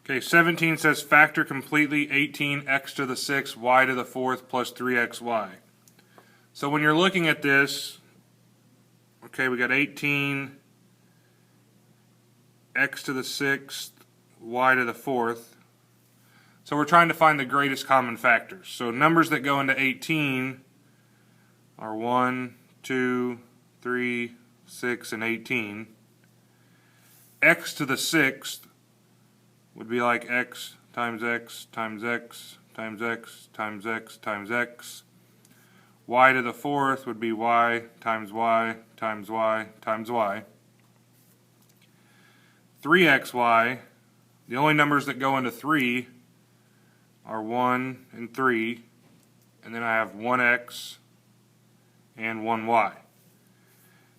Okay, 17 says factor completely 18 x to the 6 y to the 4th plus 3xy. So when you're looking at this, okay, we got 18 x to the 6th y to the 4th. So we're trying to find the greatest common factors. So numbers that go into 18 are 1, 2, 3, 6, and 18. X to the 6th would be like x times x times x times x times x times x. Y to the 4th would be y times y times y times y. 3xy, the only numbers that go into 3 are 1 and 3, and then I have 1x and 1y.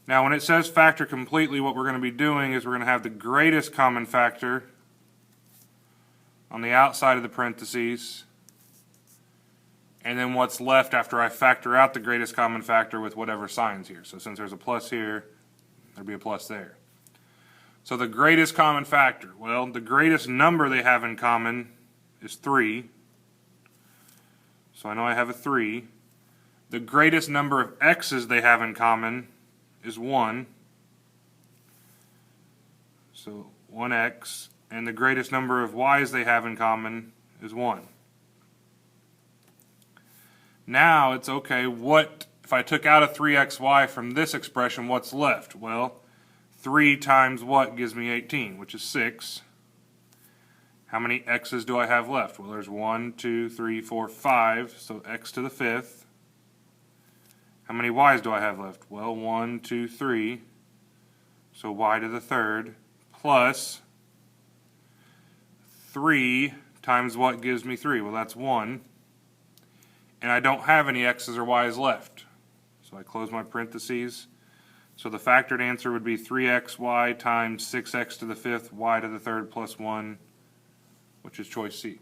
Now when it says factor completely, what we're going to be doing is we're going to have the greatest common factor on the outside of the parentheses, and then what's left after I factor out the greatest common factor with whatever signs here. So since there's a plus here, there'd be a plus there. So the greatest common factor, well, the greatest number they have in common is 3. So I know I have a 3. The greatest number of x's they have in common is 1. So 1x. And the greatest number of y's they have in common is 1. Now it's okay, what if I took out a 3xy from this expression, what's left? Well, 3 times what gives me 18, which is 6. How many x's do I have left? Well, there's 1, 2, 3, 4, 5, so x to the 5th. How many y's do I have left? Well, 1, 2, 3, so y to the 3rd, plus 3 times what gives me 3? Well, that's 1. And I don't have any x's or y's left. So I close my parentheses. So the factored answer would be 3xy times 6x to the 5th, y to the 3rd plus 1, which is choice C.